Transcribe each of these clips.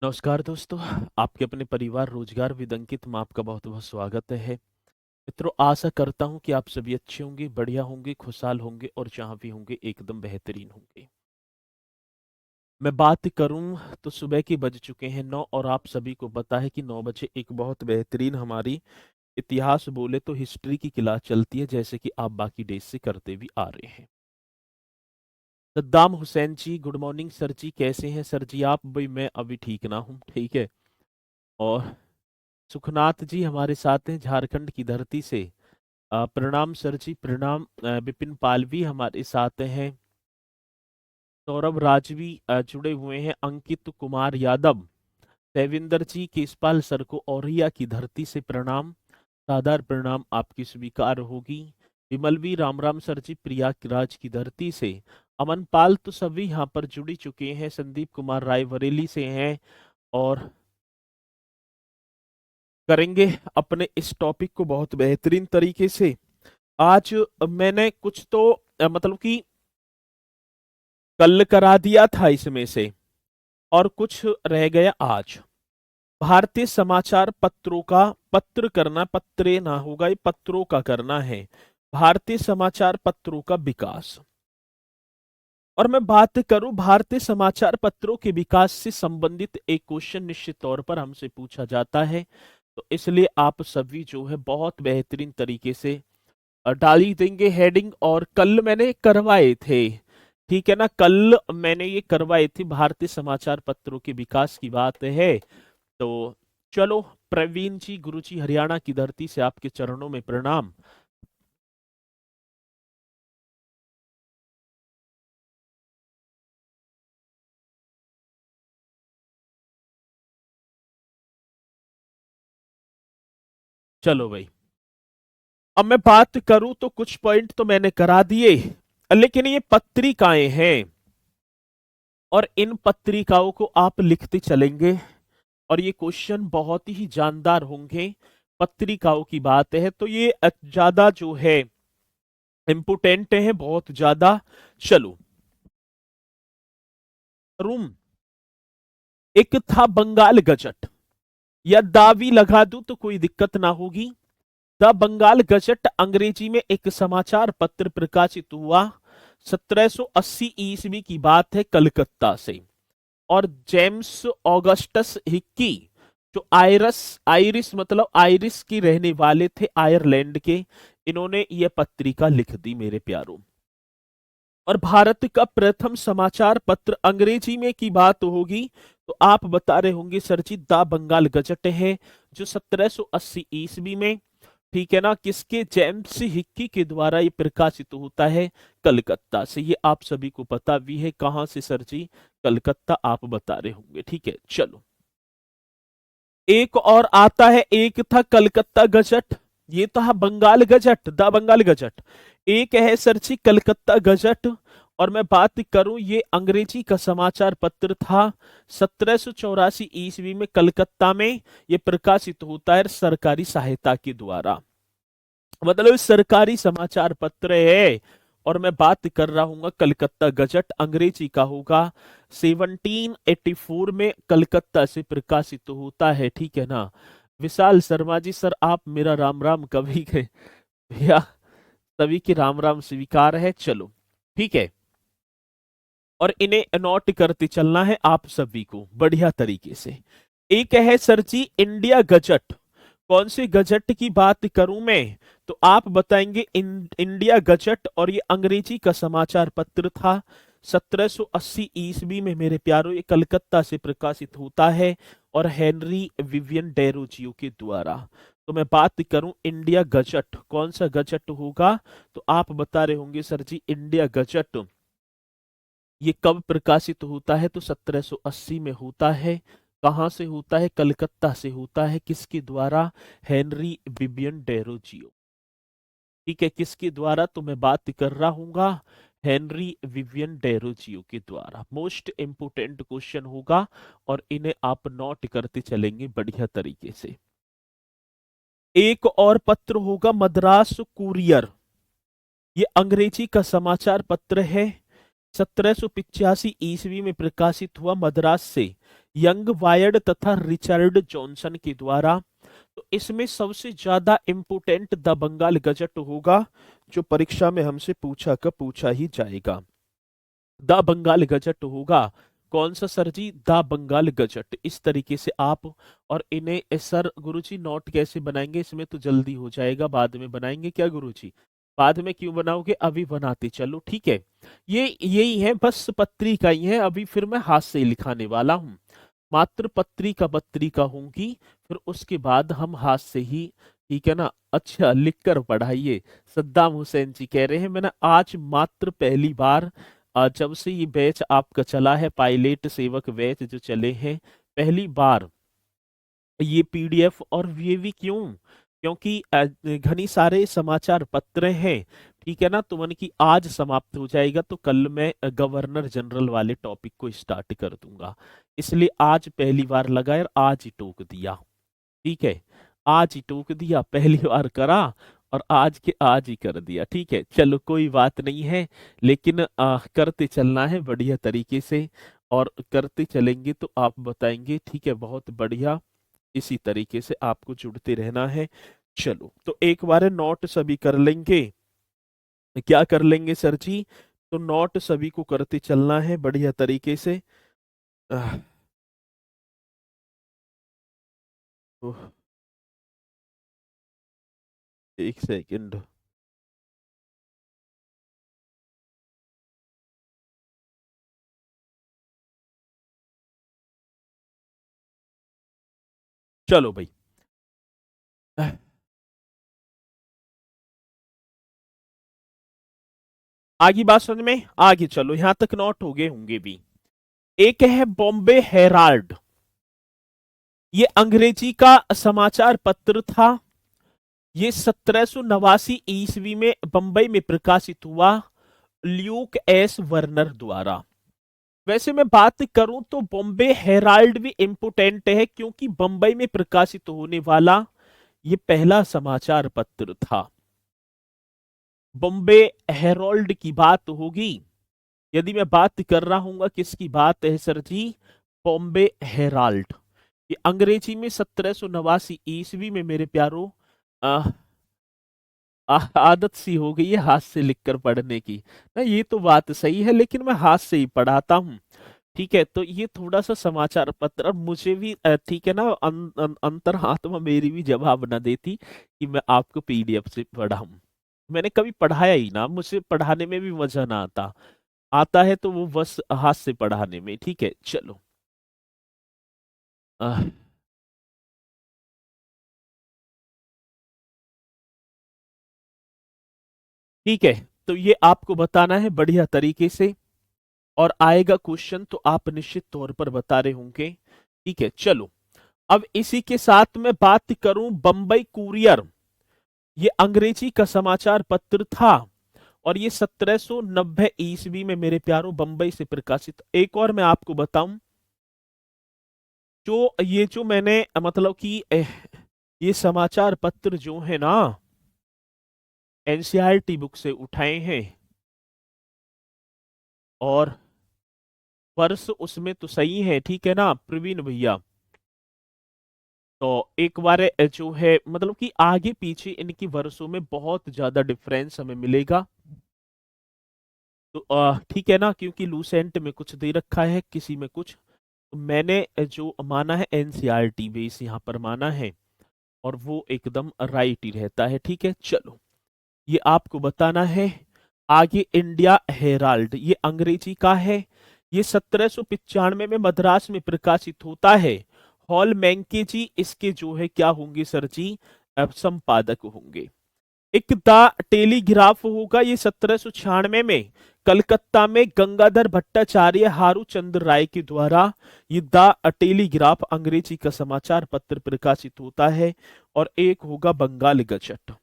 नमस्कार दोस्तों। आपके अपने परिवार रोजगार विद अंकित में आपका बहुत बहुत स्वागत है। मित्रों, आशा करता हूं कि आप सभी अच्छे होंगे, बढ़िया होंगे, खुशहाल होंगे और जहां भी होंगे एकदम बेहतरीन होंगे। मैं बात करूं तो सुबह के बज चुके हैं 9 और आप सभी को पता है कि 9 बजे एक बहुत बेहतरीन हमारी इतिहास बोले तो हिस्ट्री की क्लास चलती है, जैसे कि आप बाकी डेज से करते भी आ रहे हैं। सद्दाम हुसैन जी, गुड मॉर्निंग सर जी, कैसे हैं सर जी आप? भाई मैं अभी ठीक ना हूँ, ठीक है। और सुखनाथ जी हमारे साथ हैं झारखंड की धरती से। प्रणाम सर जी, प्रणाम। विपिन पाल भी हमारे साथ हैं। सौरभ राजवी जुड़े हुए हैं। अंकित कुमार यादव, देविंदर जी, केसपाल सर को औरैया की धरती से प्रणाम। सादर प्रणाम आपकी स्वीकार होगी। विमल भी राम राम सर जी, प्रयागराज की धरती से। अमन पाल तो सभी यहाँ पर जुड़ी चुके हैं। संदीप कुमार रायबरेली से हैं और करेंगे अपने इस टॉपिक को बहुत बेहतरीन तरीके से। आज मैंने कुछ तो मतलब कि कल करा दिया था इसमें से और कुछ रह गया आज। भारतीय समाचार पत्रों का पत्र करना, पत्रे ना होगा, ये पत्रों का करना है। भारतीय समाचार पत्रों का विकास। और मैं बात करूं भारतीय समाचार पत्रों के विकास से संबंधित एक क्वेश्चन निश्चित तौर पर हमसे पूछा जाता है, तो इसलिए आप सभी जो है बहुत बेहतरीन तरीके से डाली देंगे हेडिंग। और कल मैंने करवाए थे, ठीक है ना, कल मैंने ये करवाए थे, भारतीय समाचार पत्रों के विकास की बात है। तो चलो, प्रवीण जी, गुरु जी, हरियाणा की धरती से आपके चरणों में प्रणाम। चलो भाई, अब मैं बात करूं तो कुछ पॉइंट तो मैंने करा दिए, लेकिन ये पत्रिकाएं हैं और इन पत्रिकाओं को आप लिखते चलेंगे और ये क्वेश्चन बहुत ही जानदार होंगे। पत्रिकाओं की बात है तो ये ज्यादा जो है इम्पोर्टेंट है, बहुत ज्यादा। चलो, रूम एक था बंगाल गजट, या दावी लगा दूं तो कोई दिक्कत ना होगी। द बंगाल गजट अंग्रेजी में एक समाचार पत्र प्रकाशित हुआ। 1780 ईस्वी की बात है, कलकत्ता से। और जेम्स ऑगस्टस हिक्की, जो आयरिस मतलब आयरिस की रहने वाले थे, आयरलैंड के, इन्होंने यह पत्रिका लिख दी मेरे प्यारों। और भारत का प्रथम समाचार पत्र अंग्रेजी में की बात होगी तो आप बता रहे होंगे sir ji the Bengal gazette है, जो 1780 ईस्वी में, ठीक है ना, किसके, जेम्स हिक्की के द्वारा ये प्रकाशित होता है, कलकत्ता से। ये आप सभी को पता भी है, कहां से सर जी? कलकत्ता आप बता रहे होंगे, ठीक है। चलो, एक और आता है, एक था कलकत्ता गजट, ये था Bengal gazette, the Bengal gazette. एक है सर जी कलकत्ता गजट। और मैं बात करूं, ये अंग्रेजी का समाचार पत्र था। 1784 ईस्वी में कलकत्ता में ये प्रकाशित होता है सरकारी सहायता के द्वारा, मतलब सरकारी समाचार पत्र है। और मैं बात कर रहा हूँ कलकत्ता गजट, अंग्रेजी का होगा। 1784 में कलकत्ता से प्रकाशित होता है, ठीक है ना। विशाल शर्मा जी, सर आप मेरा राम राम कभी गए भैया? सभी के राम राम स्वीकार है। चलो, ठीक है। और इन्हें नोट करते चलना है आप सभी को बढ़िया तरीके से। एक है सर जी इंडिया गजट। कौन से गजट की बात करूं मैं? तो आप बताएंगे इंडिया गजट, और ये अंग्रेजी का समाचार पत्र था। 1780 ईस्वी में मेरे प्यारों ये कलकत्ता से प्रकाशित होता है और हेनरी विवियन डेरोजियो के द्वारा। तो मैं बात करूं इंडिया गजट, कौन सा गजट होगा? तो आप बता रहे होंगे सर जी इंडिया गजट ये कब प्रकाशित होता है? तो 1780 में होता है। कहां से होता है? कलकत्ता से होता है। किसके द्वारा? हेनरी बिबियन डेरोजियो, ठीक है। किसके द्वारा? तो मैं बात कर रहा हूंगा हेनरी विवियन डेरोजियो के द्वारा। मोस्ट इंपोर्टेंट क्वेश्चन होगा और इन्हें आप नोट करते चलेंगे बढ़िया तरीके से। एक और पत्र होगा मद्रास कुरियर, ये अंग्रेजी का समाचार पत्र है। 1785 ईस्वी में प्रकाशित हुआ मद्रास से यंग वायर्ड तथा रिचर्ड जॉनसन के द्वारा। तो इसमें सबसे ज्यादा इंपोर्टेंट द बंगाल गजट होगा, जो परीक्षा में हमसे पूछा ही जाएगा। द बंगाल गजट होगा कौन सा sir ji? The Bengal gazette. इस तरीके से आप, और इन्हें सर गुरुजी नोट कैसे बनाएंगे? इसमें तो जल्दी हो जाएगा, बाद में बनाएंगे क्या गुरुजी? बाद में क्यों बनाओगे, अभी बनाते चलो, ठीक है। ये यही है, बस पत्रिका ही है, अभी फिर मैं हाथ से लिखाने वाला हूँ। मात्र पत्रिका होंगी, फिर उसके बाद हम हाथ से ही, ठीक है ना। अच्छा, लिखकर पढ़ाइए। सद्दाम हुसैन जी कह रहे हैं मैंने आज मात्र पहली बार, जब से ये बैच आपका चला है, पायलट सेवक बैच जो चले हैं, पहली बार ये पीडीएफ। और ये भी क्यों? क्योंकि घनी सारे समाचार पत्र हैं, ठीक है ना। तो मन की आज समाप्त हो जाएगा, तो कल मैं गवर्नर जनरल वाले टॉपिक को स्टार्ट कर दूंगा। इसलिए आज पहली बार लगाए और आज ही टोक दिया, ठीक है। आज ही टोक दिया, पहली बार करा और आज के आज ही कर दिया, ठीक है। चलो कोई बात नहीं है, लेकिन करते चलना है बढ़िया तरीके से, और करते चलेंगे तो आप बताएंगे, ठीक है। बहुत बढ़िया, इसी तरीके से आपको जुड़ते रहना है। चलो, तो एक बार नोट सभी कर लेंगे। क्या कर लेंगे सर जी? तो नोट सभी को करते चलना है बढ़िया तरीके से। आह, ओह, एक सेकंड। चलो भाई, आह, आगे बात समझ में? आगे चलो, यहां तक नोट हो गए होंगे भी। एक है बॉम्बे हेराल्ड, ये अंग्रेजी का समाचार पत्र था। ये 1789 ईस्वी में बंबई में प्रकाशित हुआ, ल्यूक एस वर्नर द्वारा। वैसे मैं बात करूं तो बॉम्बे हेराल्ड भी इम्पोर्टेंट है, क्योंकि बंबई में प्रकाशित होने वाला ये पहला समाचार पत्र था। बॉम्बे हेराल्ड की बात होगी, यदि मैं बात कर रहा हूं, किसकी बात है सर जी? बॉम्बे हेराल्ड। ये अंग्रेजी में 1789 ईस्वी में मेरे प्यारो, आदत सी हो गई है हाथ से लिखकर पढ़ने की ना। ये तो बात सही है, लेकिन मैं हाथ से ही पढ़ाता हूँ, ठीक है। तो ये थोड़ा सा समाचार पत्र, अब मुझे भी ठीक है ना, अंतर्आत्मा मेरी भी जवाब ना देती कि मैं आपको पीडीएफ से पढ़ाऊं। मैंने कभी पढ़ाया ही ना, मुझे पढ़ाने में भी मजा ना आता। आता है तो वो बस हाथ से पढ़ाने में, ठीक है। चलो, अह, ठीक है। तो ये आपको बताना है बढ़िया तरीके से, और आएगा क्वेश्चन तो आप निश्चित तौर पर बता रहे होंगे, ठीक है। चलो, अब इसी के साथ मैं बात करूं बंबई कुरियर, ये अंग्रेजी का समाचार पत्र था, और ये 1790 ईस्वी में मेरे प्यारो बंबई से प्रकाशित। एक और मैं आपको बताऊं, जो ये जो मैंने मतलब कि ये समाचार पत्र जो है ना, एनसीईआरटी बुक से उठाए हैं, और वर्ष उसमें तो सही है, ठीक है ना प्रवीण भैया। तो एक बार जो है मतलब कि आगे पीछे इनकी वर्षों में बहुत ज्यादा डिफरेंस हमें मिलेगा। तो ठीक है ना, क्योंकि लूसेंट में कुछ दे रखा है, किसी में कुछ। तो मैंने जो माना है एनसीईआरटी बेस यहाँ पर माना है, और वो एकदम राइट ही रहता है, ठीक है। चलो, ये आपको बताना है। आगे इंडिया हेराल्ड, ये अंग्रेजी का है, ये 1795 में मद्रास में प्रकाशित होता है। हॉल मैंके जी इसके जो है क्या होंगे सर जी? संपादक होंगे। एक द टेलीग्राफ होगा, ये 1796 में कलकत्ता में गंगाधर भट्टाचार्य हारू चंद्र राय के द्वारा ये द टेलीग्राफ अंग्रेजी का समाचार पत्र प्रकाशित होता है। और एक होगा बंगाल गजट,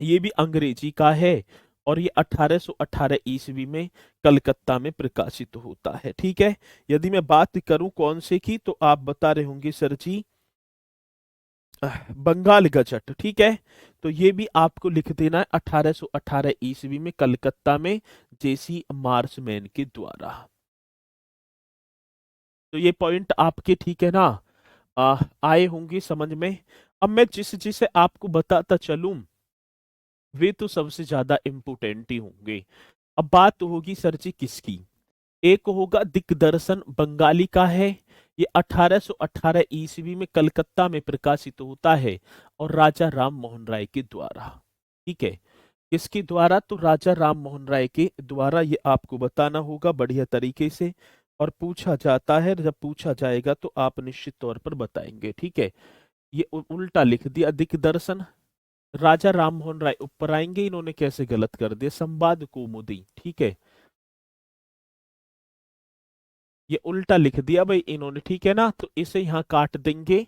ये भी अंग्रेजी का है, और ये 1818 ईस्वी में कलकत्ता में प्रकाशित होता है, ठीक है। यदि मैं बात करूं कौन से की, तो आप बता रहे होंगे सर जी बंगाल गजट, ठीक है। तो ये भी आपको लिख देना है, 1818 ईस्वी में कलकत्ता में जेसी मार्समैन के द्वारा। तो ये पॉइंट आपके ठीक है ना, आए होंगे समझ में। अब मैं जिस जिसे आपको बताता चलूं वे तो सबसे ज्यादा इम्पोर्टेंट ही होंगे। अब बात तो होगी सर जी किसकी। एक होगा दिग्दर्शन, बंगाली का है। ये 1818 ईस्वी में कलकत्ता में प्रकाशित होता है और राजा राम मोहन राय के द्वारा। ठीक है, किसके द्वारा? तो राजा राम मोहन राय के द्वारा। ये आपको बताना होगा बढ़िया तरीके से, और पूछा जाता है, जब पूछा जाएगा तो आप निश्चित तौर पर बताएंगे। ठीक है, ये उल्टा लिख दिया दिग्दर्शन, राजा राम मोहन राय ऊपर आएंगे, इन्होंने कैसे गलत कर दिया, संवाद कौमुदी। ठीक है, ये उल्टा लिख दिया भाई इन्होंने, ठीक है ना, तो इसे यहाँ काट देंगे।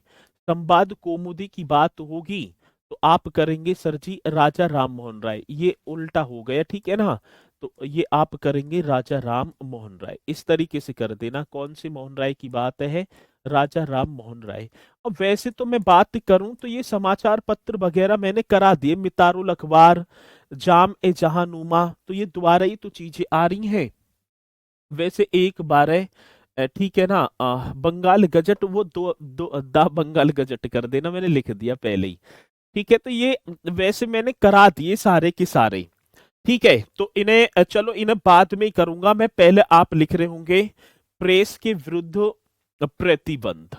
संवाद कौमुदी की बात होगी तो आप करेंगे सर जी राजा राम मोहन राय, ये उल्टा हो गया, ठीक है ना। तो ये आप करेंगे राजा राम मोहन राय, इस तरीके से कर देना। कौन से मोहन राय की बात है? राजा राम मोहन राय। अब वैसे तो मैं बात करूं तो ये समाचार पत्र वगैरह मैंने करा दिए, मितारुल अखबार, जाम ए जहानुमा, तो ये दोबारा ही तो चीजें आ रही हैं। वैसे एक बार है, ठीक है ना, बंगाल गजट, वो दो दो दा बंगाल गजट कर देना, मैंने लिख दिया पहले ही। ठीक है, तो ये वैसे मैंने करा दिए सारे के सारे। ठीक है, तो इन्हें चलो इन्हें बाद में ही करूंगा मैं, पहले आप लिख रहे होंगे प्रेस के विरुद्ध प्रतिबंध।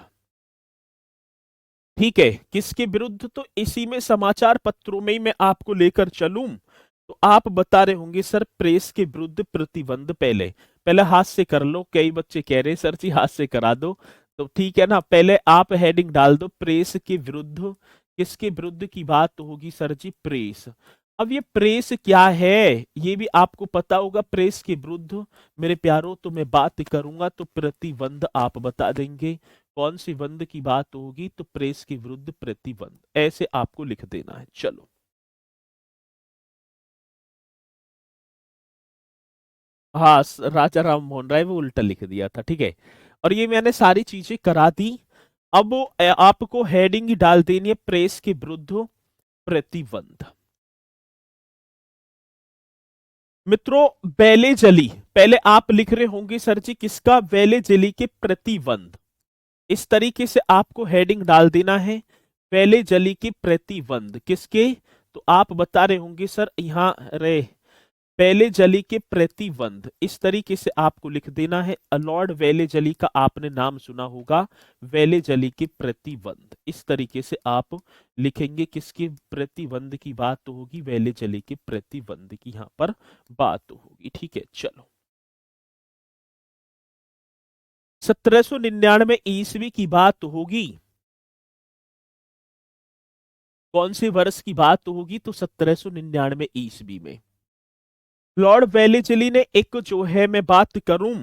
ठीक है, किसके विरुद्ध? तो इसी में समाचार पत्रों में ही मैं आपको लेकर चलूं तो आप बता रहे होंगे सर प्रेस के विरुद्ध प्रतिबंध। पहले पहले हाथ से कर लो, कई बच्चे कह रहे हैं सर जी हाथ से करा दो, तो ठीक है ना, पहले आप हेडिंग डाल दो प्रेस के विरुद्ध। किसके विरुद्ध की बात होगी सर जी? प्रेस। अब ये प्रेस क्या है ये भी आपको पता होगा, प्रेस के विरुद्ध मेरे प्यारों तो मैं बात करूंगा तो प्रतिबंध आप बता देंगे। कौन सी बंद की बात होगी? तो प्रेस के विरुद्ध प्रतिबंध, ऐसे आपको लिख देना है। चलो, हाँ, राजा राम मोहन राय, वो उल्टा लिख दिया था। ठीक है, और ये मैंने सारी चीजें करा दी। अब वो आपको हेडिंग ही डाल देनी है प्रेस के विरुद्ध प्रतिबंध। मित्रों, बेले जली, पहले आप लिख रहे होंगे सर जी किसका? बेले जली के प्रतिबंध। इस तरीके से आपको हेडिंग डाल देना है, बेले जली के प्रतिबंध किसके? तो आप बता रहे होंगे सर यहाँ रे वेले जली के प्रतिबंध, इस तरीके से आपको लिख देना है। लॉर्ड वेले जली का आपने नाम सुना होगा, वेले जली के प्रतिबंध, इस तरीके से आप लिखेंगे। किसके प्रतिबंध की बात तो होगी? वेले जली के प्रतिबंध की यहां पर बात तो होगी। ठीक है, चलो, 1799 ईस्वी की बात तो होगी। कौन से वर्ष की बात तो होगी? तो 1799 ईस्वी में लॉर्ड वेलेजली ने एक जो है, मैं बात करूं,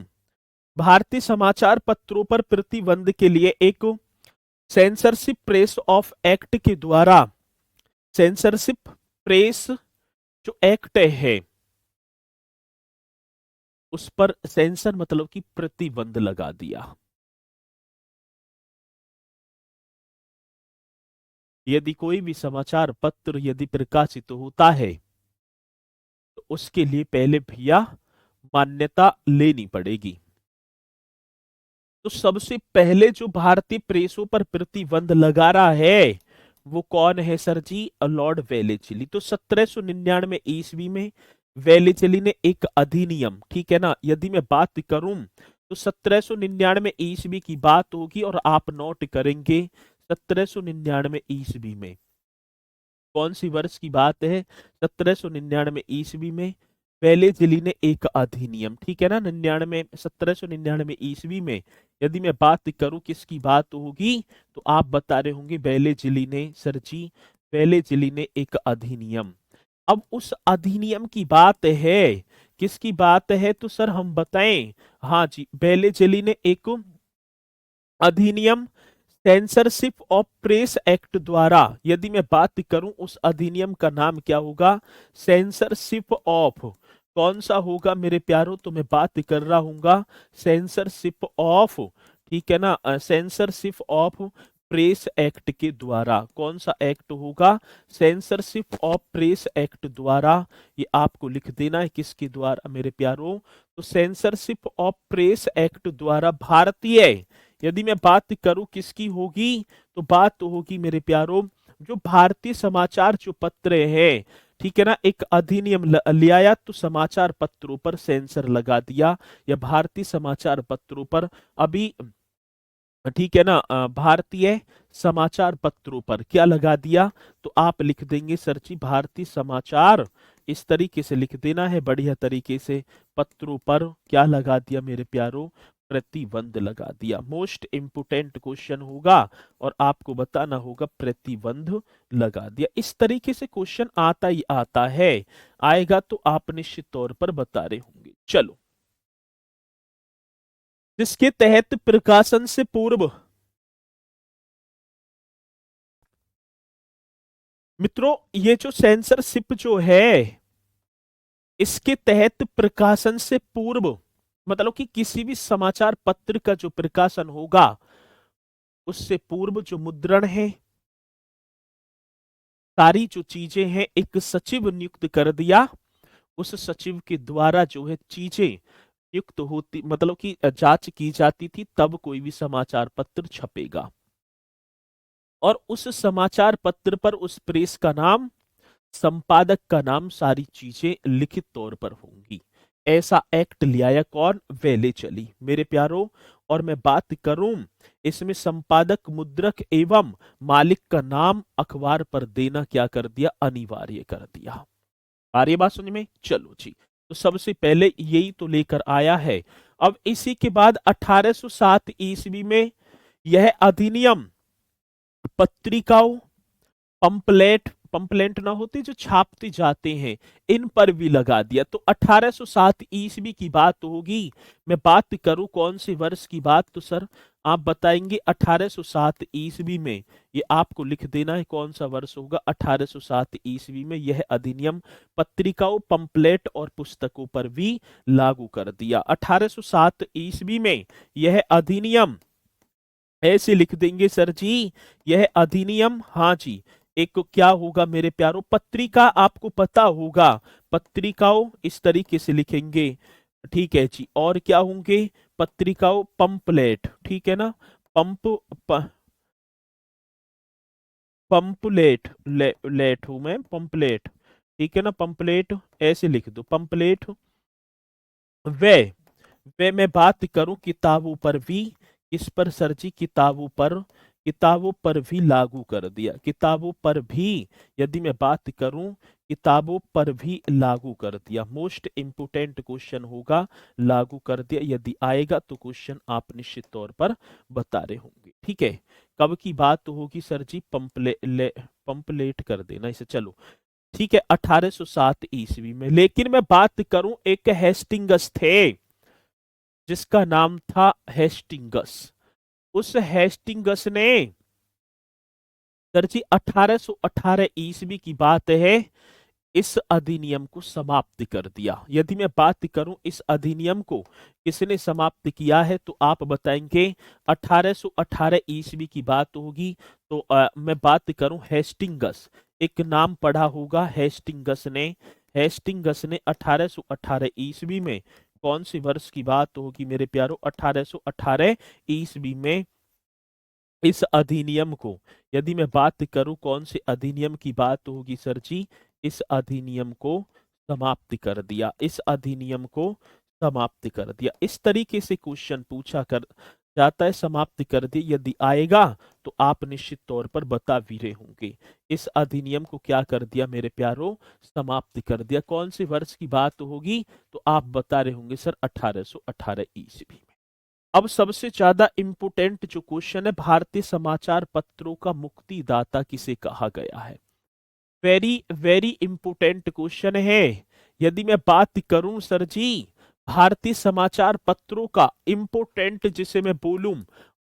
भारतीय समाचार पत्रों पर प्रतिबंध के लिए एक सेंसरशिप प्रेस ऑफ एक्ट के द्वारा, सेंसरशिप प्रेस जो एक्ट है उस पर सेंसर मतलब कि प्रतिबंध लगा दिया। यदि कोई भी समाचार पत्र यदि प्रकाशित होता है तो उसके लिए पहले भैया मान्यता लेनी पड़ेगी। तो सबसे पहले जो भारतीय प्रेसों पर प्रतिबंध लगा रहा है वो कौन है सर जी? Lord Wellesley. तो 1799 ईस्वी में वेलेजली ने एक अधिनियम, ठीक है ना, यदि मैं बात करूं तो 1799 ईस्वी की बात होगी, और आप नोट करेंगे 1799 ईस्वी में कौन सी वर्ष की बात है? 1799 ईस्वी में वेलेजली ने एक अधिनियम, ठीक है ना, 1799 ईस्वी में यदि मैं बात करूं किसकी बात होगी तो आप बता रहे होंगे वेलेजली ने सर जी, वेलेजली ने एक अधिनियम। अब उस अधिनियम की बात है, किसकी बात है? तो सर हम बताएं, हाँ जी, वेलेजली ने एक अधिनियम सेंसरशिप ऑफ प्रेस एक्ट द्वारा, यदि मैं बात करूं उस अधिनियम का नाम क्या होगा? सेंसरशिप ऑफ, कौन सा होगा मेरे प्यारों? तो मैं बात कर रहा हूंगा सेंसरशिप ऑफ, ठीक है ना, सेंसरशिप ऑफ प्रेस एक्ट के द्वारा। कौन सा एक्ट होगा? सेंसरशिप ऑफ प्रेस एक्ट द्वारा। ये आपको लिख देना है, किसके द्वारा मेरे प्यारों? तो सेंसरशिप ऑफ प्रेस एक्ट द्वारा भारतीय, यदि मैं बात करूं किसकी होगी, तो बात तो होगी मेरे प्यारों जो भारतीय समाचार जो पत्र है, ठीक है ना, एक अधिनियम ले आया तो समाचार पत्रों पर सेंसर लगा दिया, या भारतीय समाचार पत्रों पर अभी, ठीक है ना, भारतीय समाचार पत्रों पर क्या लगा दिया, तो आप लिख देंगे सर जी भारतीय समाचार, इस तरीके से लिख देना है बढ़िया तरीके से। पत्रों पर क्या लगा दिया मेरे प्यारों? प्रतिबंध लगा दिया। मोस्ट इंपोर्टेंट क्वेश्चन होगा और आपको बताना होगा प्रतिबंध लगा दिया। इस तरीके से क्वेश्चन आता ही आता है, आएगा तो आप निश्चित तौर पर बता रहे होंगे। चलो, जिसके तहत प्रकाशन से पूर्व, मित्रों ये जो सेंसरशिप जो है, इसके तहत प्रकाशन से पूर्व मतलब कि किसी भी समाचार पत्र का जो प्रकाशन होगा उससे पूर्व जो मुद्रण है, सारी जो चीजें हैं, एक सचिव नियुक्त कर दिया, उस सचिव के द्वारा जो है चीजें नियुक्त होती, मतलब कि जांच की जाती थी, तब कोई भी समाचार पत्र छपेगा। और उस समाचार पत्र पर उस प्रेस का नाम, संपादक का नाम, सारी चीजें लिखित तौर पर होंगी। ऐसा एक्ट ले आया कौन? वेले चली मेरे प्यारों। और मैं बात करूं, इसमें संपादक, मुद्रक एवं मालिक का नाम अखबार पर देना क्या कर दिया? अनिवार्य कर दिया। आ रही है बात समझ में? चलो जी, तो सबसे पहले यही तो लेकर आया है। अब इसी के बाद 1807 ईस्वी में यह अधिनियम पत्रिकाओं, पंपलेट, पंपलेट ना होते जो छापते जाते हैं, इन पर भी लगा दिया। तो 1807 ईस्वी की बात होगी। मैं बात करूं कौन से वर्ष की बात, तो सर आप बताएंगे 1807 ईस्वी में। ये आपको लिख देना है कौन सा वर्ष होगा। 1807 ईस्वी में यह अधिनियम पत्रिकाओं, पंपलेट और पुस्तकों पर भी लागू कर दिया। 1807 ईस्वी में यह अधिनियम, ऐसे लिख देंगे सर जी, यह अधिनियम, हाँ जी, एक क्या होगा मेरे प्यारों? पत्रिका, आपको पता होगा पत्रिकाओं, इस तरीके से लिखेंगे, ठीक है जी। और क्या होंगे? पत्रिकाओं, पंपलेट, ठीक है ना, पंप पंपलेट, लेट हूं मैं, पंपलेट, ठीक है ना, पंपलेट ऐसे लिख दो, पंपलेट। वे वे मैं बात करूं किताबों पर भी, इस पर सर जी किताबों पर, किताबों पर भी लागू कर दिया। किताबों पर भी, यदि मैं बात करूं, किताबों पर भी लागू कर दिया। मोस्ट इंपोर्टेंट क्वेश्चन होगा, लागू कर दिया। यदि आएगा तो क्वेश्चन आप निश्चित तौर पर बता रहे होंगे, ठीक है। कब की बात होगी सर जी? पंपलेट कर देना इसे, चलो ठीक है, 1807 ईस्वी में। लेकिन मैं बात करूं, एक हेस्टिंगस थे जिसका नाम था हेस्टिंगस। उस हेस्टिंगस ने सर जी 1818 ईस्वी की बात है, इस अधिनियम को समाप्त कर दिया। यदि मैं बात करूं इस अधिनियम को किसने समाप्त किया है, तो आप बताएंगे 1818 ईस्वी की बात होगी। तो मैं बात करूं हेस्टिंगस, एक नाम पढ़ा होगा हेस्टिंगस ने। हेस्टिंगस ने 1818 ईस्वी में, कौन सी वर्ष की बात होगी मेरे प्यारों? 1818 ईस्वी में इस अधिनियम को, यदि मैं बात करूं कौन से अधिनियम की बात होगी सर जी, इस अधिनियम को समाप्त कर दिया। इस अधिनियम को समाप्त कर दिया। इस तरीके से क्वेश्चन पूछा कर जाता है, समाप्त कर दिया। यदि आएगा तो आप निश्चित तौर पर बता भी रहे होंगे। इस अधिनियम को क्या कर दिया मेरे प्यारों? समाप्त कर दिया। कौन से वर्ष की बात होगी, तो आप बता रहे होंगे सर 1818 ईस्वी में। अब सबसे ज्यादा इंपोर्टेंट जो क्वेश्चन है, भारतीय समाचार पत्रों का मुक्तिदाता किसे कहा गया है? वेरी वेरी इंपोर्टेंट क्वेश्चन है। यदि मैं बात करूं सर जी भारतीय समाचार पत्रों का इंपोर्टेंट, जिसे मैं बोलूं,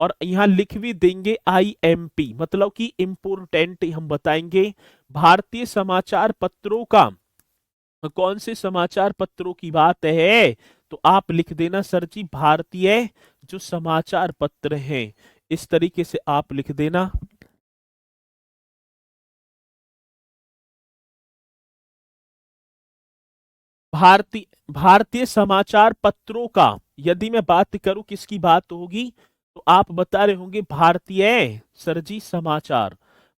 और यहां लिख भी देंगे IMP, मतलब कि इंपोर्टेंट हम बताएंगे भारतीय समाचार पत्रों का, कौन से समाचार पत्रों की बात है, तो आप लिख देना सर जी भारतीय जो समाचार पत्र हैं, इस तरीके से आप लिख देना। भारतीय भारतीय समाचार पत्रों का, यदि मैं बात करूं किसकी बात होगी, तो आप बता रहे होंगे भारतीय सर जी समाचार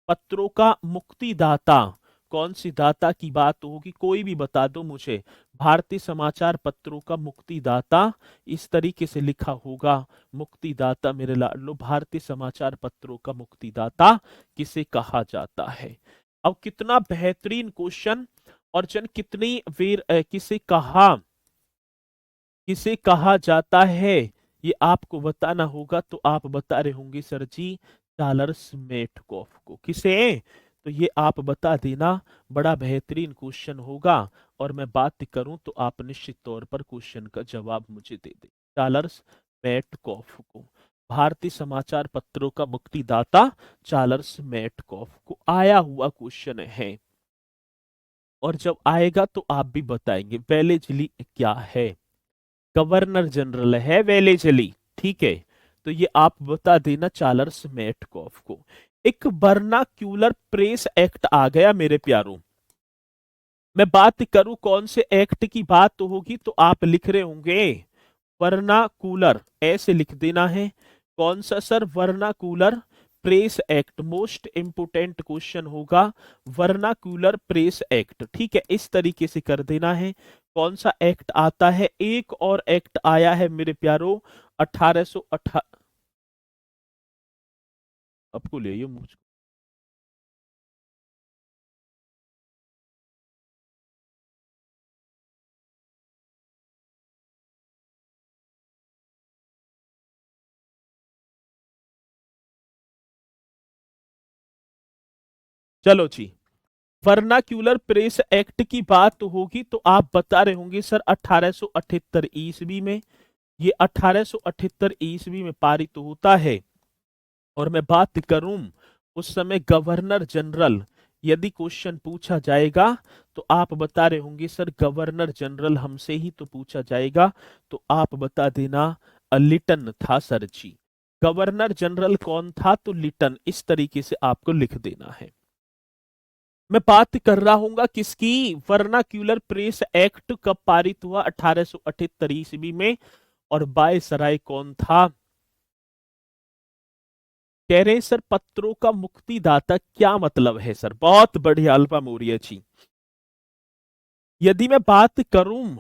पत्रों का मुक्तिदाता। कौन सी दाता की बात होगी, कोई भी बता दो मुझे। भारतीय समाचार पत्रों का मुक्तिदाता, इस तरीके से लिखा होगा। मुक्तिदाता मेरे लाडलो, भारतीय समाचार पत्रों का मुक्तिदाता किसे कहा जाता है। अब कितना बेहतरीन क्वेश्चन, और जन कितनी वीर किसे कहा जाता है, ये आपको बताना होगा। तो आप बता रहे होंगे सर जी चार्ल्स मेटकॉफ को। किसे, तो ये आप बता देना। बड़ा बेहतरीन क्वेश्चन होगा, और मैं बात करूं तो आप निश्चित तौर पर क्वेश्चन का जवाब मुझे दे दे। चार्ल्स मेटकॉफ को, भारतीय समाचार पत्रों का मुक्तिदाता चार्ल्स मेटकॉफ को। आया हुआ क्वेश्चन है, और जब आएगा तो आप भी बताएंगे। वेलेजली क्या है, गवर्नर जनरल है वेलेजली, ठीक है। तो ये आप बता देना चार्ल्स मेटकॉफ को। एक वर्नाक्यूलर प्रेस एक्ट आ गया मेरे प्यारों। मैं बात करूं कौन से एक्ट की बात तो होगी, तो आप लिख रहे होंगे वर्नाकूलर, ऐसे लिख देना है। कौन सा sir, vernacular press act. Most important question होगा वर्नाक्यूलर प्रेस एक्ट, ठीक है। इस तरीके से कर देना है। कौन सा एक्ट आता है, एक और एक्ट आया है मेरे प्यारो 1818। आपको ले ये मुझको, चलो जी। वर्नाक्यूलर प्रेस एक्ट की बात होगी, तो आप बता रहे होंगे सर 1878 ईस्वी में। ये 1878 ईस्वी में पारित होता है। और मैं बात करूं उस समय गवर्नर जनरल, यदि क्वेश्चन पूछा जाएगा तो आप बता रहे होंगे सर गवर्नर जनरल हमसे ही तो पूछा जाएगा, तो आप बता देना लिटन था सर जी। गवर्नर जनरल कौन था, तो लिटन। इस तरीके से आपको लिख देना है। मैं बात कर रहा हूँ किसकी, वर्नाक्यूलर प्रेस एक्ट कब पारित हुआ, 1878 ईस्वी में। और वायसराय कौन था, कह रहे हैं सर पत्रों का मुक्तिदाता। क्या मतलब है सर, बहुत बढ़िया अल्फा मौर्य जी। यदि मैं बात करूं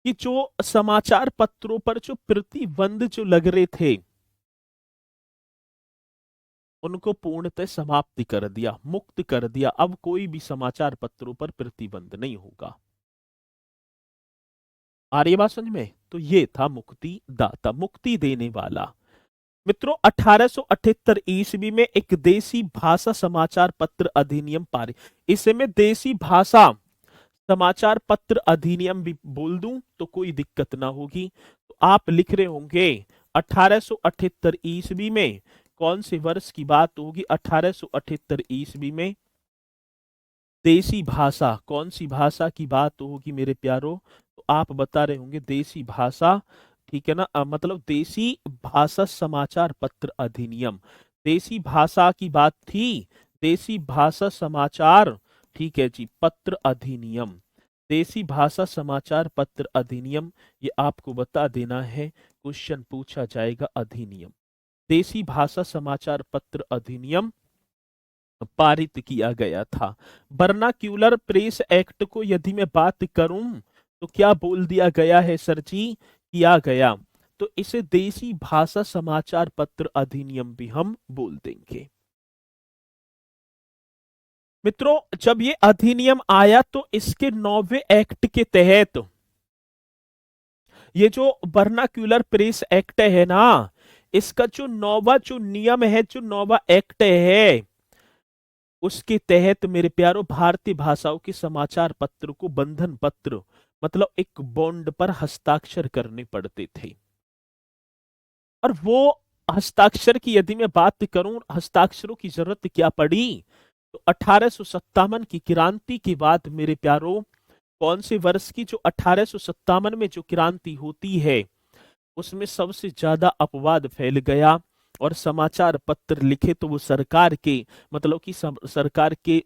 कि जो समाचार पत्रों पर जो प्रतिबंध जो लग रहे थे, उनको पूर्णतः समाप्ति कर दिया, मुक्त कर दिया। अब कोई भी समाचार पत्रों पर प्रतिबंध नहीं होगा। आ रही है बात समझ में, तो ये था मुक्तिदाता, मुक्ति देने वाला। मित्रों 1878 ईस्वी में एक देसी भाषा समाचार पत्र अधिनियम पारित, इसे मैं देसी भाषा समाचार पत्र अधिनियम भी बोल दूं तो कोई दिक्कत ना होगी। तो आप लिख रहे होंगे 1878 ईस्वी में, कौन से वर्ष की बात होगी, 1878 ईस्वी में देसी भाषा, कौन सी भाषा की बात होगी मेरे प्यारो, तो आप बता रहे होंगे देसी भाषा, ठीक है ना। मतलब देसी भाषा समाचार पत्र अधिनियम, देसी भाषा की बात थी, देसी भाषा समाचार, ठीक है जी, पत्र अधिनियम, देसी भाषा समाचार पत्र अधिनियम। ये आपको बता देना है, क्वेश्चन पूछा जाएगा अधिनियम। देसी भाषा समाचार पत्र अधिनियम पारित किया गया था। वर्नाक्यूलर प्रेस एक्ट को यदि मैं बात करूं तो क्या बोल दिया गया है सर जी, किया गया, तो इसे देसी भाषा समाचार पत्र अधिनियम भी हम बोल देंगे। मित्रों जब ये अधिनियम आया तो इसके 9वें एक्ट के तहत, ये जो वर्नाक्यूलर प्रेस एक्ट है ना, इसका जो 9वां जो नियम है, जो 9वां एक्ट है, उसके तहत मेरे प्यारो भारतीय भाषाओं के समाचार पत्र को बंधन पत्र, मतलब एक बॉन्ड पर हस्ताक्षर करने पड़ते थे। और वो हस्ताक्षर की यदि मैं बात करूं, हस्ताक्षरों की जरूरत क्या पड़ी, तो 1857 की क्रांति के बाद मेरे प्यारो, कौन से वर्ष की, जो 1857 में जो क्रांति होती है, उसमें सबसे ज्यादा अपवाद फैल गया और समाचार पत्र लिखे तो वो सरकार के मतलब कि सरकार के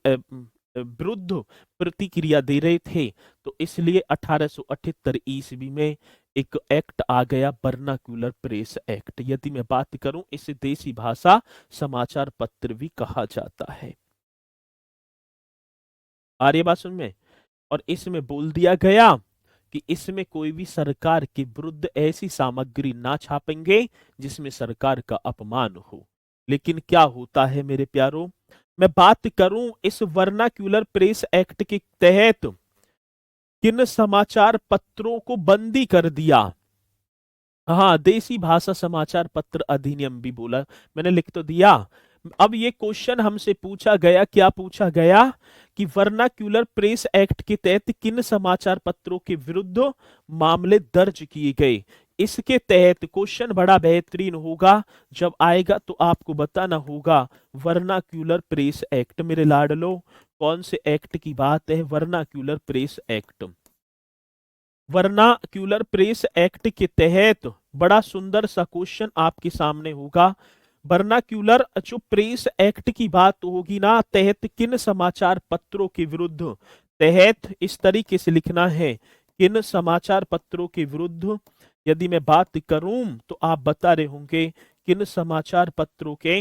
विरुद्ध प्रतिक्रिया दे रहे थे। तो इसलिए 1878 ईस्वी में एक एक्ट आ गया, वर्नाक्यूलर प्रेस एक्ट। यदि मैं बात करूं, इसे देसी भाषा समाचार पत्र भी कहा जाता है। आ रही है बात समझ में? और इसमें बोल दिया गया कि इसमें कोई भी सरकार के विरुद्ध ऐसी सामग्री ना छापेंगे जिसमें सरकार का अपमान हो। लेकिन क्या होता है मेरे प्यारों, मैं बात करूं इस वर्नाक्यूलर प्रेस एक्ट के तहत किन समाचार पत्रों को बंदी कर दिया। हाँ, देसी भाषा समाचार पत्र अधिनियम भी बोला, मैंने लिख तो दिया। अब ये क्वेश्चन हमसे पूछा गया, क्या पूछा गया कि वर्नाक्यूलर प्रेस एक्ट के तहत किन समाचार पत्रों के विरुद्ध मामले दर्ज किए गए। इसके तहत क्वेश्चन बड़ा बेहतरीन होगा, जब आएगा तो आपको बताना होगा वर्नाक्यूलर प्रेस एक्ट। मेरे लाडलो, कौन से एक्ट की बात है? Vernacular press act. Vernacular press act के तहत बड़ा सुंदर सा क्वेश्चन आपके सामने होगा। वर्नाक्यूलर जो प्रेस एक्ट की बात होगी ना, तहत किन समाचार पत्रों के विरुद्ध, तहत इस तरीके से लिखना है, किन समाचार पत्रों के विरुद्ध। यदि मैं बात करूं तो आप बता रहे होंगे किन समाचार पत्रों के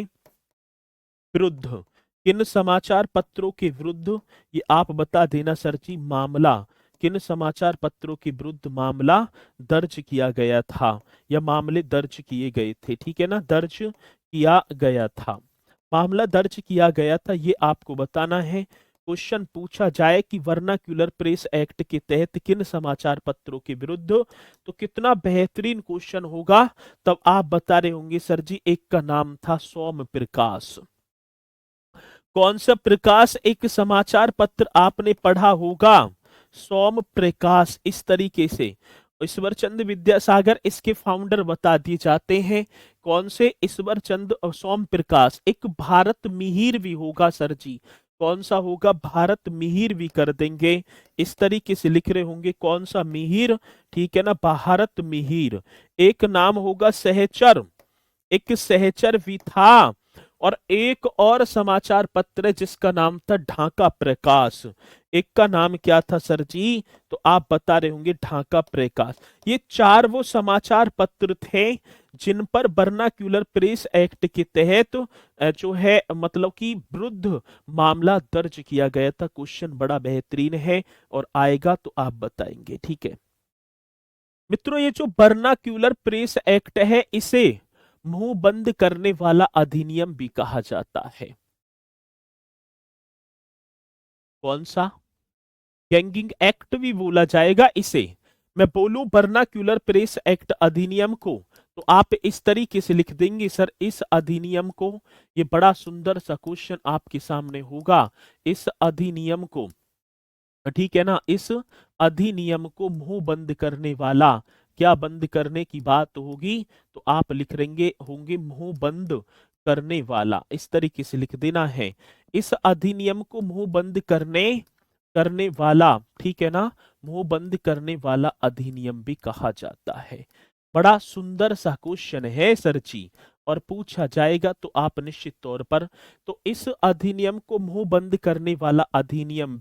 विरुद्ध, किन समाचार पत्रों के विरुद्ध, ये आप बता देना सर जी। मामला, किन समाचार पत्रों के विरुद्ध मामला दर्ज किया गया था या मामले दर्ज किए गए थे, ठीक है ना, दर्ज किया गया था, मामला दर्ज किया गया था, ये आपको बताना है। क्वेश्चन पूछा जाए कि वर्नाक्यूलर प्रेस एक्ट के तहत किन समाचार पत्रों के विरुद्ध, तो कितना बेहतरीन क्वेश्चन होगा। तब आप बता रहे होंगे सर जी एक का नाम था सोम प्रकाश। कौन सा प्रकाश? एक समाचार पत्र आपने पढ़ा होगा, सोम प्रकाश। इस तरीके से ईश्वर चंद विद्यासागर इसके फाउंडर बता दिए जाते हैं। कौन से? ईश्वर चंद और सोम प्रकाश। एक भारत मिहिर भी होगा सर जी, कौन सा होगा? भारत मिहिर भी कर देंगे। इस तरीके से लिख रहे होंगे, कौन सा मिहिर, ठीक है ना, भारत मिहिर। एक नाम होगा सहचर, एक सहचर भी था। और एक और समाचार पत्र जिसका नाम था ढाका प्रकाश। एक का नाम क्या था सर जी? तो आप बता रहे होंगे ढाका प्रकाश। ये चार वो समाचार पत्र थे जिन पर वर्नाक्यूलर प्रेस एक्ट के तहत जो है मतलब कि विरुद्ध मामला दर्ज किया गया था। क्वेश्चन बड़ा बेहतरीन है और आएगा तो आप बताएंगे, ठीक है मित्रों। ये जो वर्नाक्यूलर प्रेस एक्ट है, इसे मुंह बंद करने वाला अधिनियम भी कहा जाता है। कौन सा? गैंगिंग एक्ट भी बोला जाएगा इसे। मैं बोलूं वर्नाक्यूलर प्रेस एक्ट अधिनियम को, तो आप इस तरीके से लिख देंगे सर इस अधिनियम को। ये बड़ा सुंदर सा क्वेश्चन आपके सामने होगा। इस अधिनियम को, ठीक है ना, इस अधिनियम को मुंह बंद करने वाला, क्या बंद करने की बात होगी तो आप लिख लेंगे होंगे मुंह बंद करने वाला। इस तरीके से लिख देना है, इस अधिनियम को मुंह बंद करने वाला, ठीक है ना, मुंह बंद करने वाला अधिनियम भी कहा जाता है। बड़ा सुंदर सा क्वेश्चन है सर जी, और पूछा जाएगा तो आप निश्चित तौर पर, तो इस अधिनियम को मुंह बंद करने वाला अधिनियम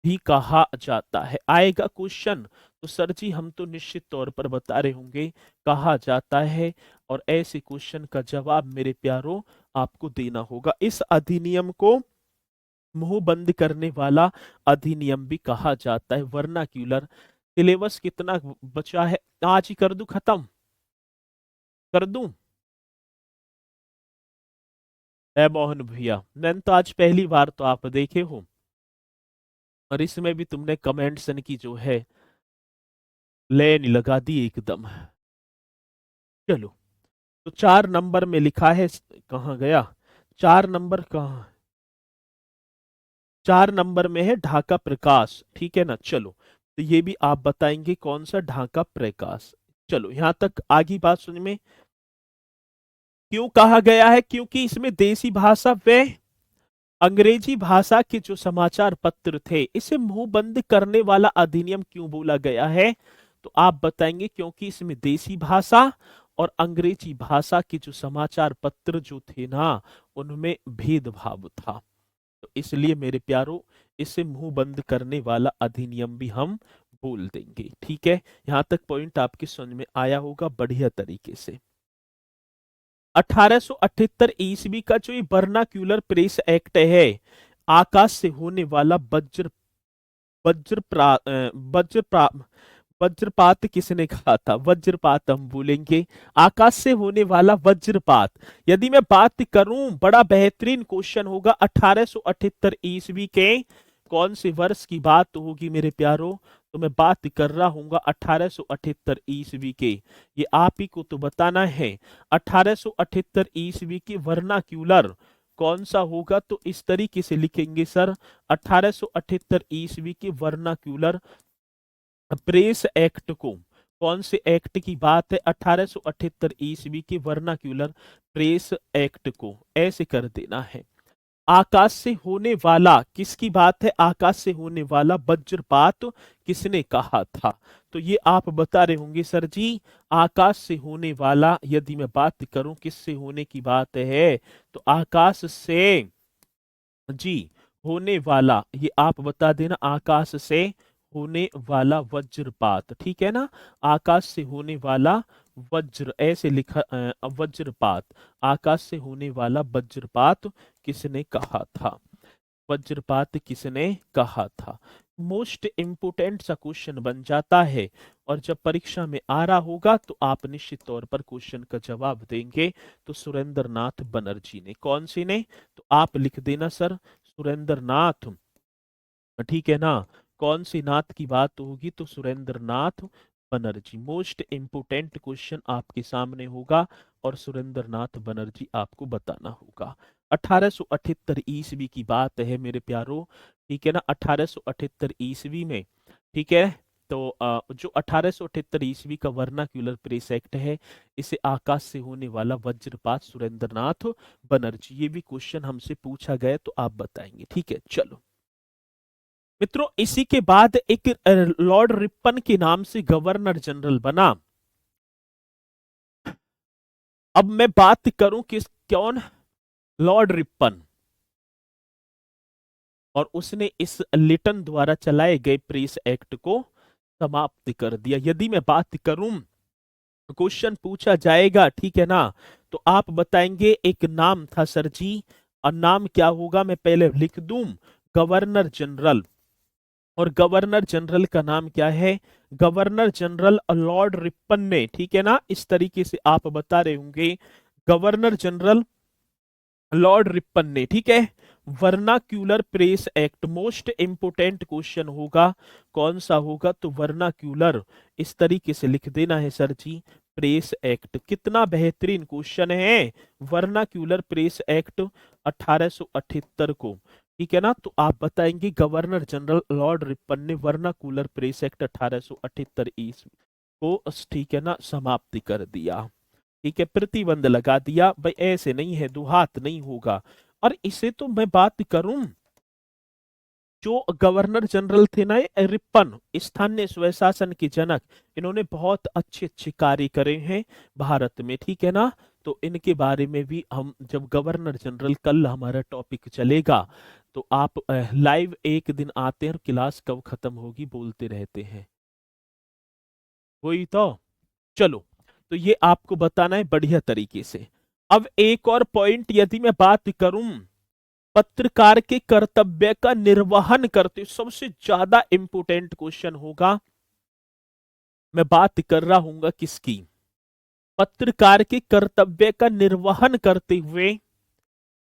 भी कहा जाता है। आएगा क्वेश्चन तो सर जी हम तो निश्चित तौर पर बता रहे होंगे कहा जाता है, और ऐसे क्वेश्चन का जवाब मेरे प्यारों आपको देना होगा। इस अधिनियम को मुंह बंद करने वाला अधिनियम भी कहा जाता है। वर्नाक्यूलर सिलेबस कितना बचा है? आज ही कर दूं खत्म, कर दूं? ए मोहन भैया, मैंने तो आज पहली बार तो आप देखे हो, और इसमें भी तुमने कमेंट्स की जो है लेन लगा दी एकदम। चलो, तो 4 नंबर में लिखा है, कहाँ गया 4 नंबर? कहाँ? 4 नंबर में है ढाका प्रकाश, ठीक है ना। चलो, तो ये भी आप बताएंगे कौन सा ढाका प्रकाश। चलो, यहां तक आगे बात सुन में। क्यों कहा गया है? क्योंकि इसमें देसी भाषा व अंग्रेजी भाषा के जो समाचार पत्र थे, इसे मुंह बंद करने वाला अधिनियम क्यों बोला गया है? तो आप बताएंगे क्योंकि इसमें देसी भाषा और अंग्रेजी भाषा के जो समाचार पत्र जो थे ना, उनमें भेदभाव था। तो इसलिए मेरे प्यारो इसे मुंह बंद करने वाला अधिनियम भी हम बोल देंगे। ठीक है, यहां तक पॉइंट आपके समझ में आया होगा बढ़िया तरीके से। 1878 ईस्वी का जो ये वर्नाक्यूलर प्रेस एक्ट है, आकाश से होने वाला वज्रप्रा अ, वज्रप्रा वज्रपात किसने कहा था? वज्रपात हम बोलेंगे, आकाश से होने वाला वज्रपात। यदि मैं बात करूं, बड़ा बेहतरीन क्वेश्चन होगा, 1878 ईस्वी के कौन से वर्ष की बात होगी मेरे प्यारो? तो मैं बात कर रहा हूँ 1878 ईस्वी के। ये आप ही को तो बताना है। 1878 ईस्वी की वर्नाक्यूलर कौन सा होगा? तो इस तरीके से लिखेंगे सर, 1878 ईस्वी की वर्नाक्यूलर प्रेस एक्ट को, कौन से एक्ट की बात है? 1878 ईस्वी के वर्नाक्यूलर प्रेस एक्ट को ऐसे कर देना है। आकाश से होने वाला किसकी बात है? आकाश से होने वाला वज्रपात किसने कहा था? तो ये आप बता रहे होंगे सर जी, आकाश से होने वाला, यदि मैं बात करूं किससे होने की बात है, तो आकाश से जी होने वाला, ये आप बता देना, आकाश से होने वाला वज्रपात। ठीक है ना, आकाश से होने वाला वज्र, ऐसे लिखा वज्रपात, आकाश से होने वाला वज्रपात किसने कहा था? वज्रपात किसने कहा था? मोस्ट इंपोर्टेंट सा क्वेश्चन बन जाता है, और जब परीक्षा में आ रहा होगा तो आप निश्चित तौर पर क्वेश्चन का जवाब देंगे। तो सुरेंद्र नाथ बनर्जी ने, कौन सी ने? तो आप लिख देना सर, सुरेंद्र नाथ। ठीक है ना, कौन सी नाथ की बात होगी? तो सुरेंद्र नाथ बनर्जी। मोस्ट इंपोर्टेंट क्वेश्चन आपके सामने होगा और सुरेंद्र नाथ बनर्जी आपको बताना होगा। 1878 ईस्वी की बात है मेरे प्यारो। ठीक है ना, 1878 ईस्वी में, ठीक है, तो जो 1878 ईस्वी का वर्नाक्यूलर प्रेस एक्ट है, इसे आकाश से होने वाला वज्रपात सुरेंद्र नाथ बनर्जी, ये भी क्वेश्चन हमसे पूछा गया तो आप बताएंगे। ठीक है, चलो मित्रों, इसी के बाद एक लॉर्ड रिपन के नाम से गवर्नर जनरल बना। अब मैं बात करूं किस, कौन? लॉर्ड रिपन, और उसने इस लिटन द्वारा चलाए गए प्रेस एक्ट को समाप्त कर दिया। यदि मैं बात करूं, क्वेश्चन पूछा जाएगा, ठीक है ना, तो आप बताएंगे एक नाम था सर जी, और नाम क्या होगा मैं पहले लिख दूं, गवर्नर जनरल। और गवर्नर जनरल का नाम क्या है? गवर्नर जनरल लॉर्ड रिपन ने, ठीक है ना, इस तरीके से आप बता रहे होंगे, गवर्नर जनरल लॉर्ड रिपन ने, ठीक है। Vernacular press act, most important question होगा, कौन सा होगा? तो वर्नाक्यूलर, इस तरीके से लिख देना है सर जी, प्रेस एक्ट। कितना बेहतरीन क्वेश्चन है, वर्नाक्यूलर प्रेस एक्ट 1878 को, ठीक है ना। तो आप बताएंगे गवर्नर जनरल लॉर्ड रिपन ने वर्नाक्यूलर प्रेस एक्ट 1878 ईस्वी को, ठीक है ना, समाप्ति कर दिया। ठीक है, प्रतिबंध लगा दिया, भाई ऐसे नहीं है, दो हाथ नहीं होगा। और इसे तो मैं बात करूं, जो गवर्नर जनरल थे ना ये रिपन, स्थानीय स्वशासन के जनक, इन्होंने बहुत अच्छे अच्छे कार्य करे हैं भारत में। ठीक है ना, तो इनके बारे में भी हम, जब गवर्नर जनरल, कल हमारा टॉपिक चलेगा, तो आप लाइव एक दिन आते हैं और क्लास कब खत्म होगी बोलते रहते हैं, वही तो। चलो, तो ये आपको बताना है बढ़िया तरीके से। अब एक और पॉइंट यदि मैं बात करूं, पत्रकार के कर्तव्य का निर्वहन करते, सबसे ज्यादा इंपोर्टेंट क्वेश्चन होगा, मैं बात कर रहा हूं किसकी? पत्रकार के कर्तव्य का निर्वहन करते हुए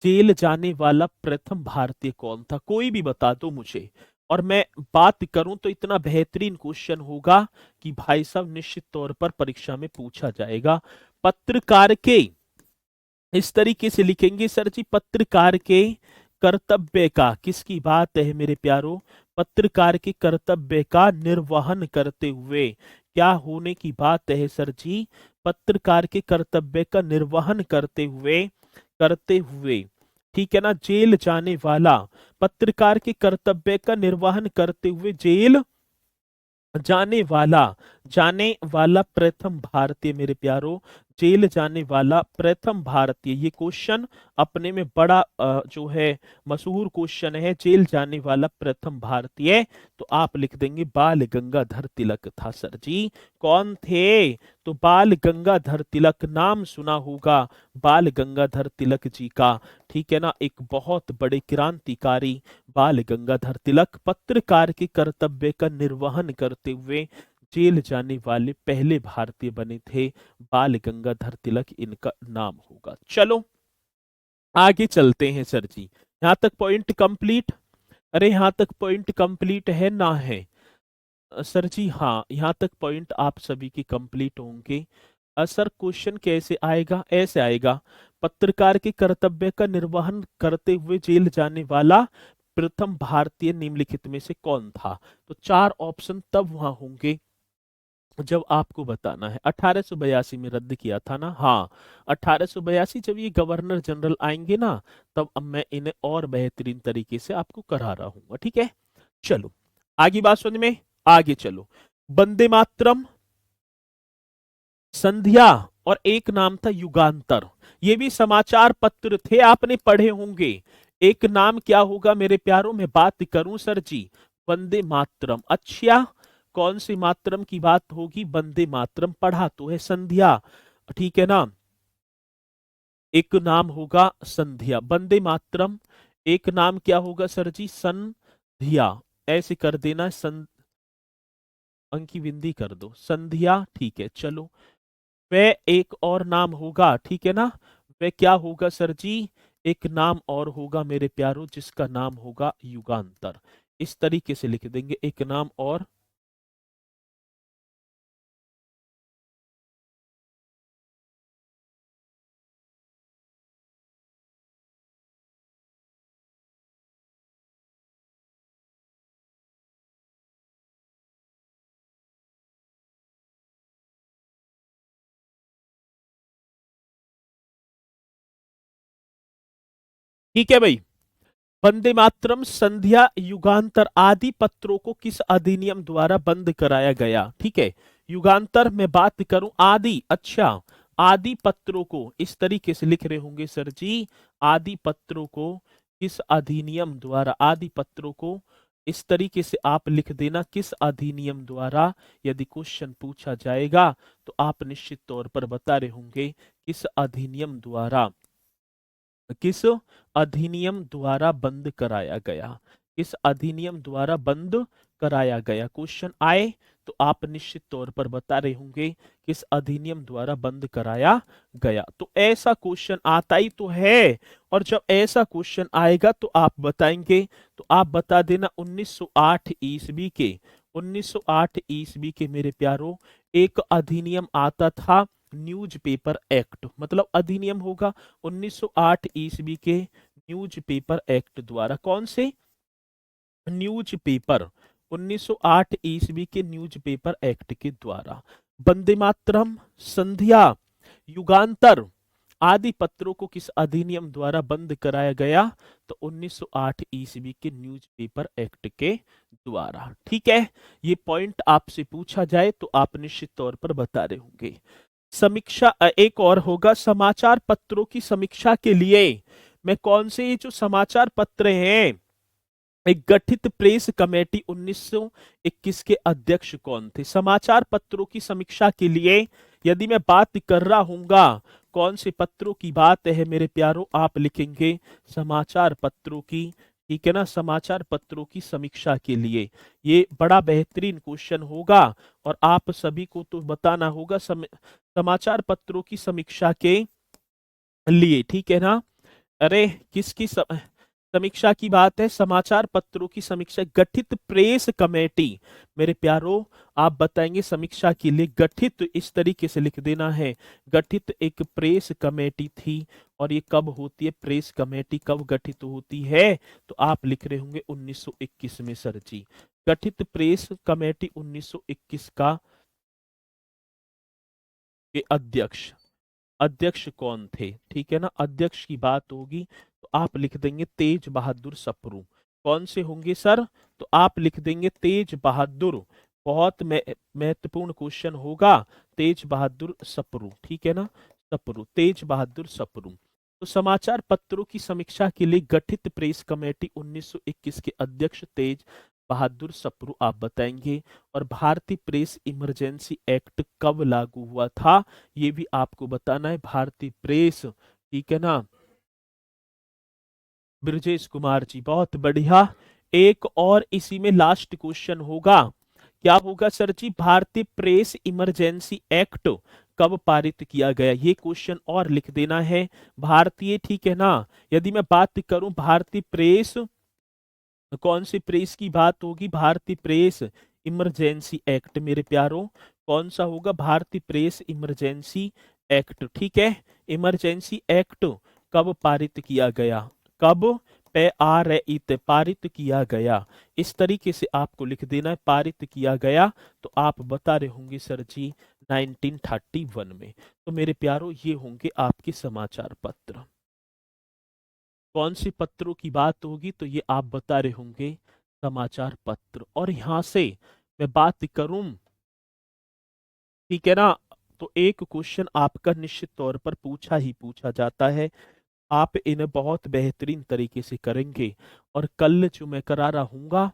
जेल जाने वाला प्रथम भारतीय कौन था? कोई भी बता दो मुझे। और मैं बात करूं तो इतना बेहतरीन क्वेश्चन होगा कि भाई साहब निश्चित तौर पर परीक्षा में पूछा जाएगा। पत्रकार के, इस तरीके से लिखेंगे सर जी, पत्रकार के कर्तव्य का, किसकी बात है मेरे प्यारो? पत्रकार के कर्तव्य का निर्वहन करते हुए, क्या होने की बात है सर जी? पत्रकार के कर्तव्य का निर्वहन करते हुए, ठीक है ना, जेल जाने वाला, पत्रकार के कर्तव्य का निर्वहन करते हुए जेल जाने वाला प्रथम भारतीय मेरे प्यारो, जेल जाने वाला प्रथम भारतीय। ये क्वेश्चन अपने में बड़ा जो है मशहूर क्वेश्चन है, जेल जाने वाला प्रथम भारतीय। तो आप लिख देंगे बाल गंगाधर तिलक था सर जी। कौन थे? तो बाल गंगाधर तिलक, नाम सुना होगा बाल गंगाधर तिलक जी का, ठीक है ना। एक बहुत बड़े क्रांतिकारी बाल गंगाधर तिलक पत्रकार के कर्तव्य का निर्वहन करते हुए जेल जाने वाले पहले भारतीय बने थे। बाल गंगाधर तिलक इनका नाम होगा। चलो आगे चलते हैं सर जी। यहां तक पॉइंट कंप्लीट? अरे यहां तक पॉइंट कंप्लीट है ना है? सर जी हाँ, यहां तक पॉइंट आप सभी के कंप्लीट होंगे। सर क्वेश्चन कैसे आएगा? ऐसे आएगा, पत्रकार के कर्तव्य का निर्वहन करते हुए जेल जाने वाला प्रथम भारतीय निम्नलिखित में से कौन था? तो चार ऑप्शन तब वहां होंगे जब आपको बताना है। 1882 में रद्द किया था ना? हाँ, 1882 जब ये गवर्नर जनरल आएंगे ना, तब अब मैं इन्हें और बेहतरीन तरीके से आपको करा रहा हूँ, ठीक है। चलो आगे बात समझ में, आगे चलो। वंदे मातरम, संध्या और एक नाम था युगांतर, ये भी समाचार पत्र थे, आपने पढ़े होंगे। एक नाम क्या होगा मेरे प्यारों? में बात करूं सर जी, वंदे मातरम। अच्छा, कौन सी मातरम की बात होगी? वंदे मातरम। पढ़ा तो है संध्या, ठीक है ना। एक नाम होगा संध्या, वंदे मातरम। एक नाम क्या होगा सर जी? संध्या। ऐसे कर देना, अंकी बिंदी कर दो, संध्या, ठीक है। चलो वह एक और नाम होगा, ठीक है ना। वह क्या होगा सर जी? एक नाम और होगा मेरे प्यारों, जिसका नाम होगा युगांतर। इस तरीके से लिख देंगे, एक नाम और। ठीक है भाई। वंदे मातरम, संध्या, युगांतर आदि पत्रों को किस अधिनियम द्वारा बंद कराया गया? ठीक है, युगांतर में बात करूं आदि, अच्छा, आदि पत्रों को इस तरीके से लिख रहे होंगे सर जी, आदि पत्रों को किस अधिनियम द्वारा, आदि पत्रों को इस तरीके से आप लिख देना, किस अधिनियम द्वारा। यदि क्वेश्चन पूछा जाएगा तो आप निश्चित तौर पर बता रहे होंगे किस अधिनियम द्वारा, किस अधिनियम द्वारा बंद कराया गया, किस अधिनियम द्वारा बंद कराया गया। क्वेश्चन आए तो आप निश्चित तौर पर बता रहे होंगे किस अधिनियम द्वारा बंद कराया गया। तो ऐसा क्वेश्चन आता ही तो है, और जब ऐसा क्वेश्चन आएगा तो आप बताएंगे। तो आप बता देना 1908 ईस्वी के, 1908 ईस्वी के मेरे प्यारों एक अधिनियम आता था, न्यूज़पेपर एक्ट, मतलब अधिनियम होगा 1908 ईस्वी के न्यूज़पेपर एक्ट द्वारा। कौन से? न्यूज़पेपर, 1908 ईस्वी के न्यूज़पेपर एक्ट के द्वारा। वंदे मातरम, संध्या, युगांतर आदि पत्रों को किस अधिनियम द्वारा बंद कराया गया? तो 1908 ईस्वी के न्यूज़पेपर एक्ट के द्वारा। ठीक है, ये पॉइंट आपसे पूछा जाए तो आप निश्चित तौर पर बता रहे होंगे। समीक्षा एक और होगा, समाचार पत्रों की समीक्षा के लिए मैं कौन से, ये जो समाचार पत्र हैं, एक गठित प्रेस कमेटी 1921 के अध्यक्ष कौन थे? समाचार पत्रों की समीक्षा के लिए यदि मैं बात कर रहा हूंगा, कौन से पत्रों की बात है मेरे प्यारों? आप लिखेंगे समाचार पत्रों की, ठीक है ना, समाचार पत्रों की समीक्षा के लिए। ये बड़ा बेहतरीन क्वेश्चन होगा और आप सभी को तो बताना होगा समाचार पत्रों की समीक्षा के लिए, ठीक है ना। अरे किसकी समीक्षा की बात है? समाचार पत्रों की समीक्षा, गठित प्रेस कमेटी मेरे प्यारों। आप बताएंगे समीक्षा के लिए गठित, इस तरीके से लिख देना है, गठित एक प्रेस कमेटी थी। और ये कब होती है प्रेस कमेटी, कब गठित होती है? तो आप लिख रहे होंगे 1921 में सर जी। गठित प्रेस कमेटी 1921 का के अध्यक्ष, अध्यक्ष कौन थे? ठीक है ना, अध्यक्ष की बात होगी तो आप लिख देंगे तेज बहादुर सप्रू। कौन से होंगे सर? तो आप लिख देंगे तेज बहादुर, बहुत महत्वपूर्ण क्वेश्चन होगा। तेज बहादुर सप्रू, ठीक है ना, सप्रू, तेज बहादुर सप्रू। तो समाचार पत्रों की समीक्षा के लिए गठित प्रेस कमेटी 1921 के अध्यक्ष तेज बहादुर सप्रू आप बताएंगे। और भारतीय प्रेस इमरजेंसी एक्ट कब लागू हुआ था, ये भी आपको बताना है। भारतीय प्रेस, ठीक है ना, ब्रजेश कुमार जी, बहुत बढ़िया। एक और इसी में लास्ट क्वेश्चन होगा, क्या होगा सर जी, भारतीय प्रेस इमरजेंसी एक्ट कब पारित किया गया, ये क्वेश्चन और लिख देना है। भारतीय, ठीक है ना, यदि मैं बात करूं भारतीय प्रेस, कौन सी प्रेस की बात होगी, भारतीय प्रेस इमरजेंसी एक्ट मेरे प्यारों, कौन सा होगा, भारतीय प्रेस इमरजेंसी एक्ट, ठीक है। इमरजेंसी एक्ट कब पारित किया गया, कब पारित किया गया, इस तरीके से आपको लिख देना है, पारित किया गया। तो आप बता रहे होंगे सर जी 1931 में। तो मेरे प्यारों ये होंगे आपके समाचार पत्र। कौन सी पत्रों की बात होगी, तो ये आप बता रहे होंगे समाचार पत्र। और यहां से मैं बात करूं, ठीक है ना, तो एक क्वेश्चन आपका निश्चित तौर पर पूछा ही पूछा जाता है, आप इन्हें बहुत बेहतरीन तरीके से करेंगे। और कल जो मैं करा रहा हूंगा,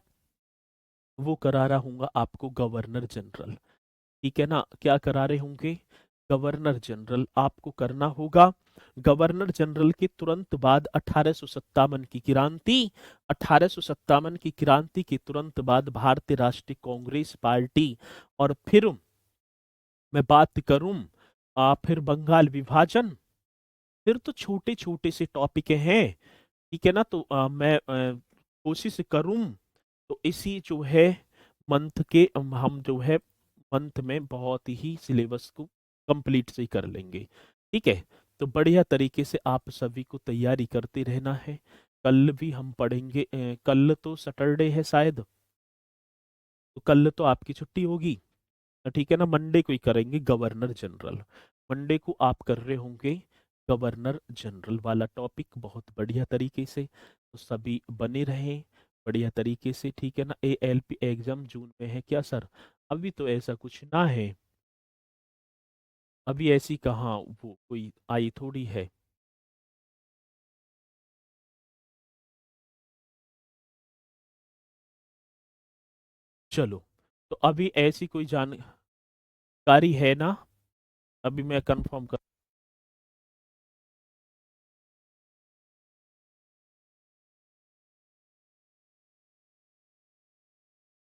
वो करा रहा हूंगा आपको गवर्नर जनरल, ठीक है ना, क्या करा रहे होंगे, गवर्नर जनरल आपको करना होगा। गवर्नर जनरल के तुरंत बाद 1857 की क्रांति, 1857 की क्रांति के तुरंत बाद भारतीय राष्ट्रीय कांग्रेस पार्टी। और फिर मैं बात करूं फिर बंगाल विभाजन, फिर तो छोटे छोटे से टॉपिक हैं, ठीक है ना। तो मैं कोशिश करूं तो इसी जो है मंथ के हम जो है मंथ में बहुत ही सिलेबस को कंप्लीट से ही कर लेंगे, ठीक है। तो बढ़िया तरीके से आप सभी को तैयारी करते रहना है। कल भी हम पढ़ेंगे, कल तो सैटरडे है शायद, तो कल तो आपकी छुट्टी होगी, ठीक है ना। मंडे को ही करेंगे गवर्नर जनरल, मंडे को आप कर रहे होंगे गवर्नर जनरल वाला टॉपिक बहुत बढ़िया तरीके से। तो सभी बने रहें बढ़िया तरीके से, ठीक है ना। ALP एग्जाम जून में है क्या सर, अभी तो ऐसा कुछ ना है, अभी ऐसी कहाँ वो कोई आई थोड़ी है। चलो, तो अभी ऐसी कोई जानकारी है ना, अभी मैं कंफर्म कर,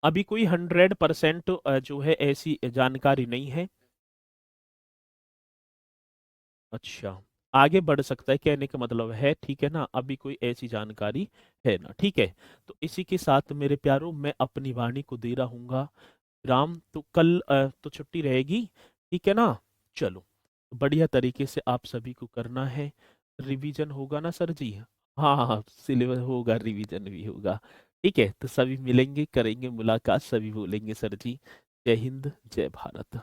अभी कोई 100% जो है ऐसी जानकारी नहीं है। अच्छा, आगे बढ़ सकता है कहने का मतलब है, ठीक है ना, अभी कोई ऐसी जानकारी है ना, ठीक है। तो इसी के साथ मेरे प्यारों मैं अपनी वाणी को दे रहा हूँगा राम। तो कल तो छुट्टी रहेगी, ठीक है ना। चलो, बढ़िया तरीके से आप सभी को करना है, रिवीजन होगा ना सर जी, हाँ हाँ, सिलेबस होगा, रिवीजन भी होगा, ठीक है। तो सभी मिलेंगे, करेंगे मुलाकात, सभी बोलेंगे सर जी जय हिंद जय भारत।